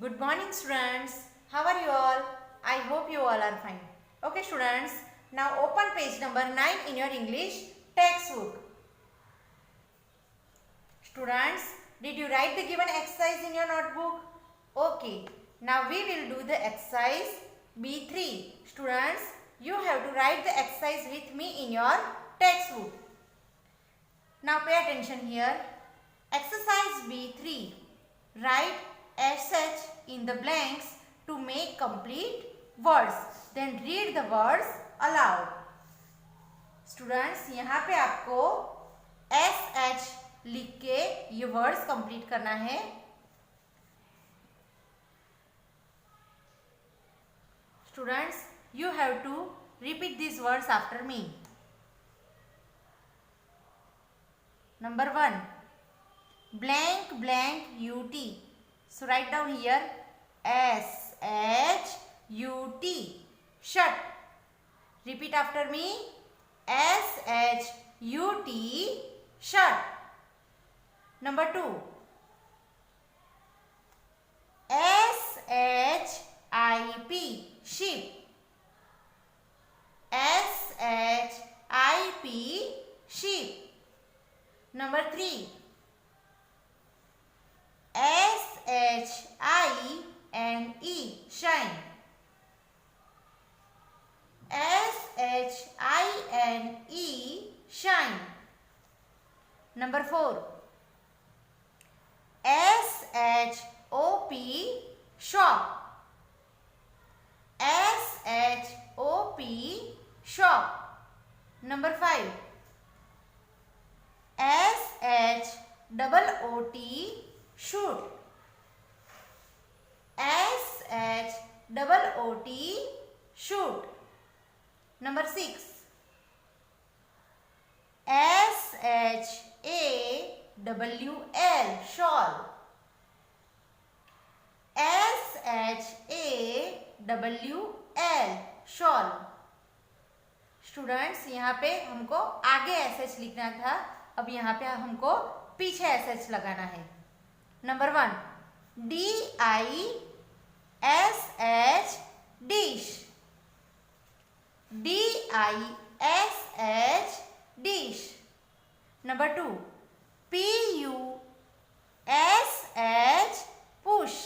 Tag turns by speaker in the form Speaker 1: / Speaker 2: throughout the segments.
Speaker 1: Good morning students. How are you all? I hope you all are fine. Okay students, now open page number 9 in your English textbook. Students, did you write the given exercise in your notebook? Okay, now we will do the exercise B3. Students, you have to write the exercise with me in your textbook. Now pay attention here. Exercise B3. Write SH in the blanks to make complete words. Then read the words aloud. Students, यहाँ पे आपको SH लिख के ये words complete करना है. Students, you have to repeat these words after me. Number 1. Blank blank ut. So write down here shut. Shut. Repeat after me. shut. Shut. Number 2. ship. Ship. ship. Sheep. Number 3. shine. Shine. Number 4. shop. Shop. shop. Shop. Number 5. SHOOT. Shoot. SHOOT. Shoot. Number 6. SHAWL. Shawl. SHAWL. Shawl. Students, यहाँ पे हमको आगे SH लिखना था, अब यहाँ पे हमको पीछे SH लगाना है. Number 1. DISH. Dish. DISH. Dish. Number 2. PUSH. push.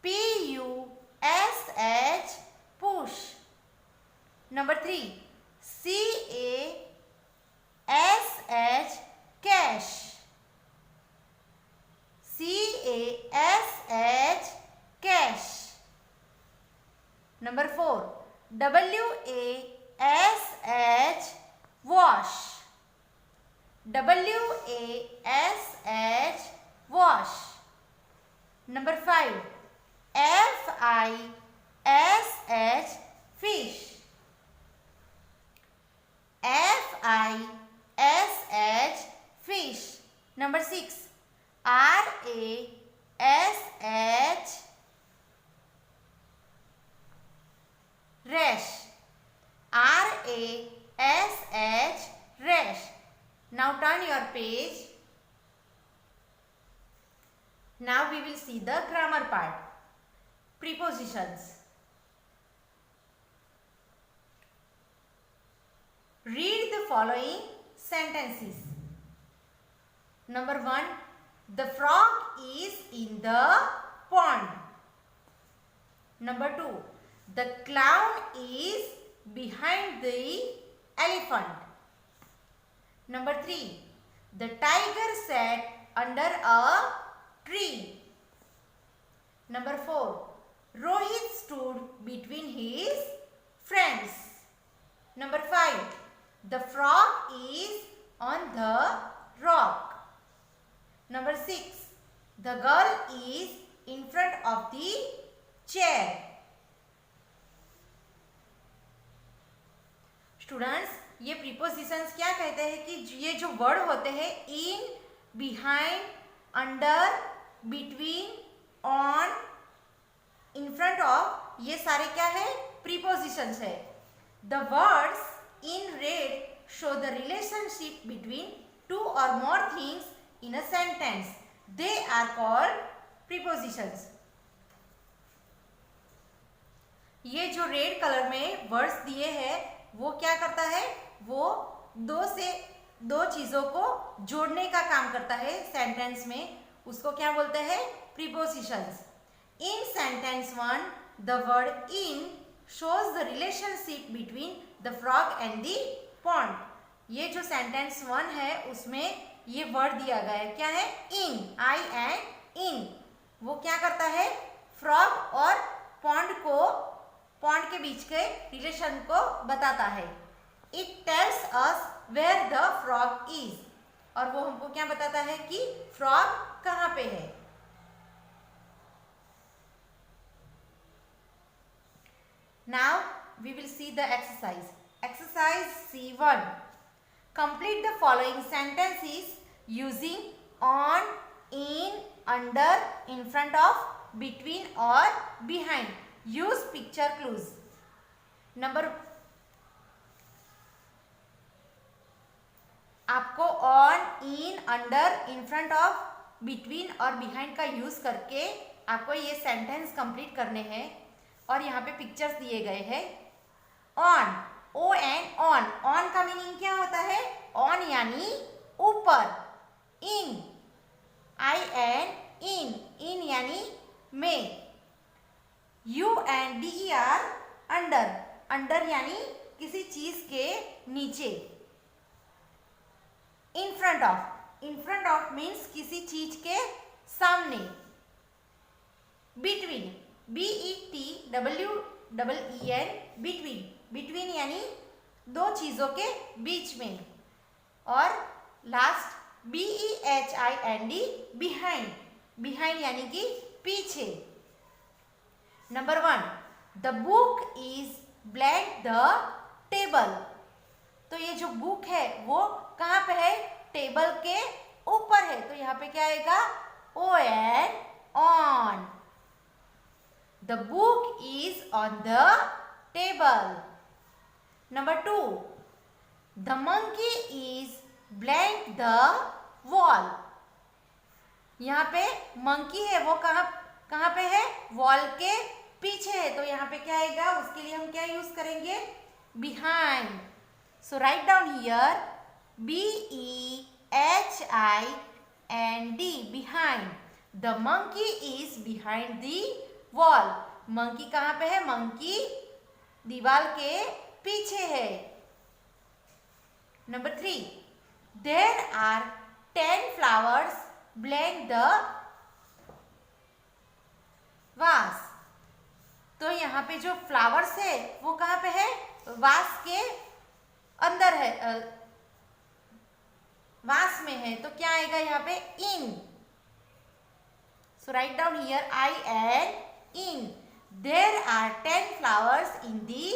Speaker 1: PUSH. push. Number 3. CASH. cash. CASH. cash. Number 4. WASH. wash. WASH. wash. Number 5. FISH. fish. FISH. fish. Number 6. RASH. rash. RASH. rash. Now turn your page. Now we will see the grammar part. Prepositions. Read the following sentences. Number 1. The frog is in the pond. Number 2. The clown is behind the elephant. Number 3. The tiger sat under a tree. Number 4. Rohit stood between his friends. Number 5. The frog is on the rock. Number 6. The girl is in front of the chair. Students, ये prepositions क्या कहते हैं कि ये जो word होते हैं in, behind, under, between, on, in front of, ये सारे क्या है? प्रीपोजिशंस है. The words in red show the relationship between two or more things in a sentence. They are called prepositions. ये जो रेड कलर में वर्ड्स दिए हैं वो क्या करता है, वो दो चीजों को जोड़ने का काम करता है सेंटेंस में, उसको क्या बोलते हैं, prepositions. In sentence 1 the word in shows the relationship between the frog and the pond। ये जो सेंटेंस 1 है उसमें ये वर्ड दिया गया है, क्या है, इन, आई एंड इन। वो क्या करता है, फ्रॉग और पॉन्ड के बीच के रिलेशन को बताता है। It tells us where the frog is, और वो हमको क्या बताता है कि फ्रॉग कहाँ पे है। Now we will see the exercise. Exercise C1. Complete the following sentences using on, in, under, in front of, between or behind. Use picture clues. आपको on, in, under, in front of, between और behind का use करके आपको ये sentence complete करने हैं। और यहाँ पे पिक्चर्स दिए गए हैं। On, O N, on, on का मीनिंग क्या होता है, ऑन यानी ऊपर। इन, आई एन, इन यानी में। U N D E R, under, under यानी किसी चीज के नीचे। इन फ्रंट ऑफ मीन्स किसी चीज के सामने। बिटवीन, BETWEEN, बिटवीन यानी दो चीजों के बीच में। और लास्ट BEHIND, बिहाइंड यानी कि पीछे। Number 1, the book is blank the table. तो ये जो बुक है वो कहाँ पे है, टेबल के ऊपर है, तो यहाँ पे क्या आएगा, ON, on. The book is on the table. Number 2, the monkey is blank the wall। यहाँ पे monkey है वो कहाँ पे है, वॉल के पीछे है, तो यहाँ पे क्या आएगा, उसके लिए हम क्या यूज करेंगे, behind। So write down here BEHIND, behind। The monkey is behind the wall. Monkey कहाँ पे है, मंकी दीवार के पीछे है। Number 3, there are 10 flowers blank the vase. तो यहाँ पे जो फ्लावर्स है वो कहाँ पे है, वास के अंदर है, वास में है, तो क्या आएगा यहाँ पे, in. So right down here I N, in। There are 10 flowers in the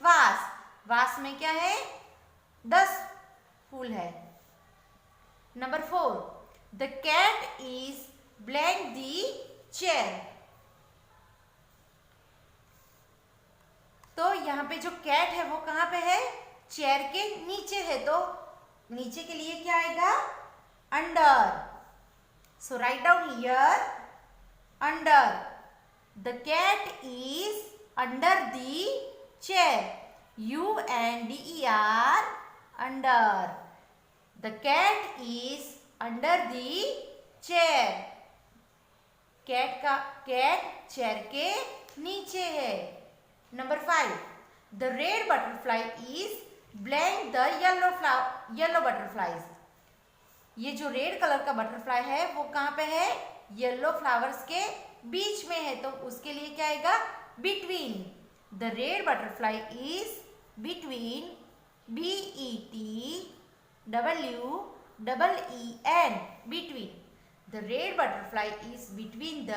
Speaker 1: vase। वास में क्या है, 10 फूल है। Number 4, the cat is blank the chair। तो यहाँ पे जो कैट है वो कहाँ पे है, चेयर के नीचे है, तो नीचे के लिए क्या आएगा, under. So right down here, under. The cat is under the chair, UNDER, under। The cat is under the chair। Cat chair के नीचे है। Number 5, the red butterfly is blank the yellow butterflies। ये जो red colour का butterfly है वो कहाँ पे है, येलो फ्लावर्स के बीच में है, तो उसके लिए क्या आएगा, between. The red butterfly is between, BETWEEN, between. The red butterfly is between the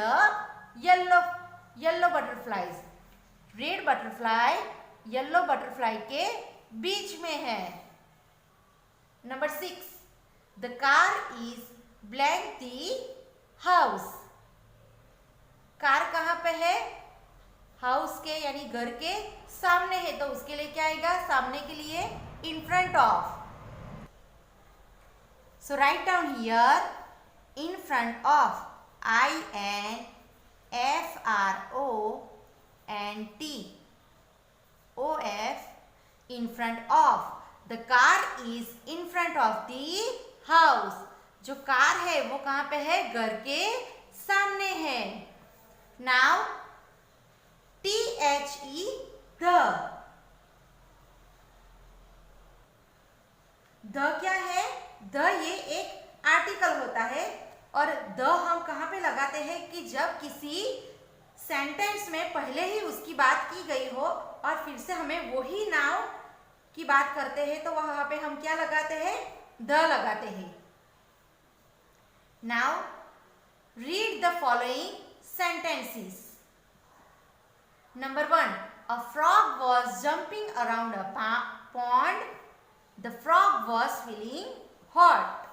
Speaker 1: yellow butterflies. Red butterfly yellow butterfly के बीच में है। Number 6, the car is blank the house. Car कहाँ पे है, हाउस के यानी घर के सामने है, तो उसके लिए क्या आएगा, सामने के लिए इन front of. So right down here, in front of. INFRONT in front of. The car is in front of the house. जो कार है वो कहाँ पे है? घर के सामने है. Now THE द क्या है? द ये एक आर्टिकल होता है और द हम कहाँ पे लगाते हैं कि जब किसी सेंटेंस में पहले ही उसकी बात की गई हो और फिर से हमें वही नाउन की बात करते हैं तो वहां पे हम क्या लगाते हैं? द लगाते हैं. Now read the following sentences. Number 1. A frog was jumping around a pond. The frog was feeling hot.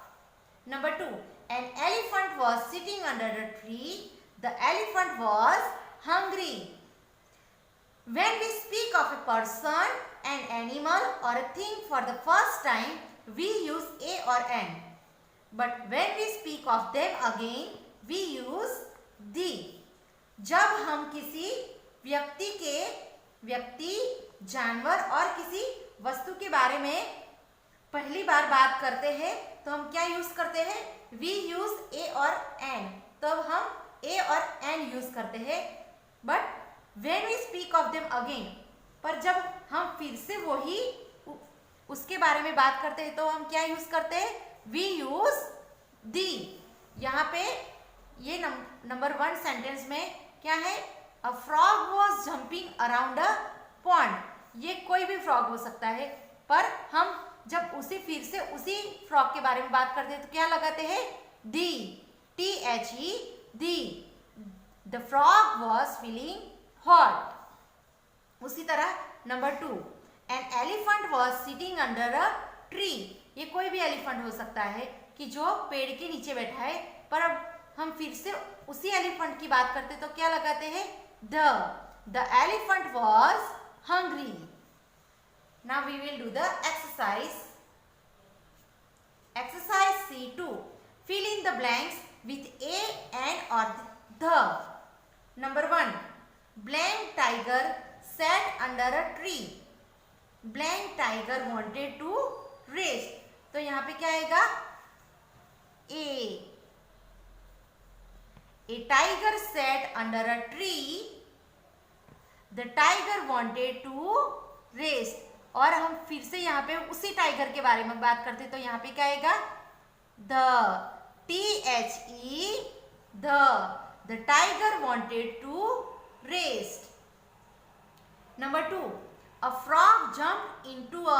Speaker 1: Number 2. An elephant was sitting under a tree. The elephant was hungry. When we speak of a person, an animal or a thing for the first time, we use a or an. But when we speak of them again, we use the. जब हम किसी व्यक्ति, जानवर और किसी वस्तु के बारे में पहली बार बात करते हैं तो हम क्या यूज करते हैं? वी यूज ए और एन. तब हम ए और एन यूज करते हैं. But when we speak of them again, पर जब हम फिर से वही उसके बारे में बात करते हैं तो हम क्या यूज करते हैं? We use the. यहाँ पे ये नंबर 1 सेंटेंस में क्या है? A frog was jumping around a pond. ये कोई भी फ्रॉग हो सकता है, पर हम जब फिर से उसी फ्रॉग के बारे में बात करते हैं तो क्या लगाते हैं? दी. THE the. The frog was feeling hot. उसी तरह number 2. An elephant was sitting under a tree. ये कोई भी एलिफेंट हो सकता है कि जो पेड़ के नीचे बैठा है, पर अब हम फिर से उसी एलिफेंट की बात करते तो क्या लगाते हैं? The elephant was hungry. Now we will do the exercise. Exercise C2. Fill in the blanks with a, N और the. Number 1. Blank tiger sat under a tree. Blank tiger wanted to rest. तो यहाँ पे क्या आएगा? A. A tiger sat under a tree. The tiger wanted to rest. और हम फिर से यहाँ पे उसी टाइगर के बारे में बात करते तो यहाँ पे क्या आएगा? The. THE The tiger wanted to rest. Number 2. A frog jumped into a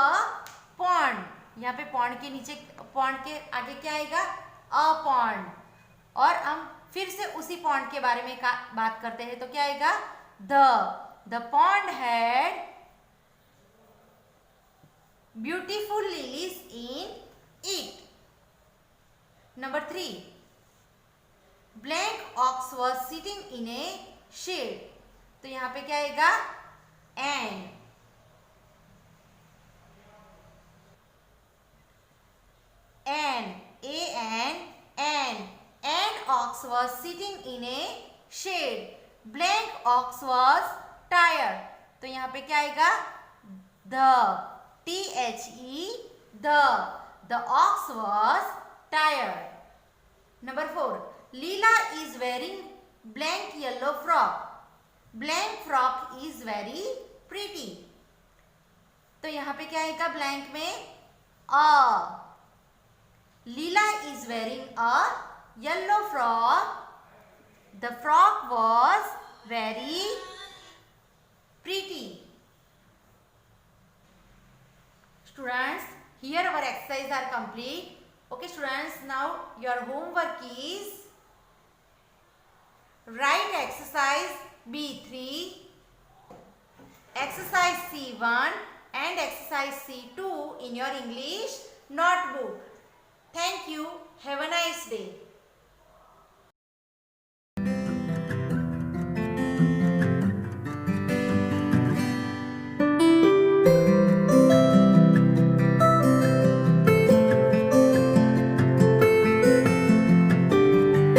Speaker 1: pond. यहाँ पे pond के नीचे, pond के आगे क्या आएगा? A pond. और हम फिर से उसी pond के बारे में बात करते हैं तो क्या आएगा? The pond had beautiful lilies in it. Number 3. Blank ox was sitting in a shade. तो यहाँ पे क्या आएगा? An. An ox was sitting in a shade. Blank ox was tired. तो यहाँ पे क्या आएगा? THE The ox was tired. Number 4. Leela is wearing blank yellow frock. Blank frock is very pretty. तो यहाँ पे क्या आएगा blank में? A. Leela is wearing a yellow frock. The frock was very pretty. Students, here our exercise are complete. Okay students, now your homework is write exercise B3, exercise C1 and exercise C2 in your English notebook. Thank you. Have a nice day.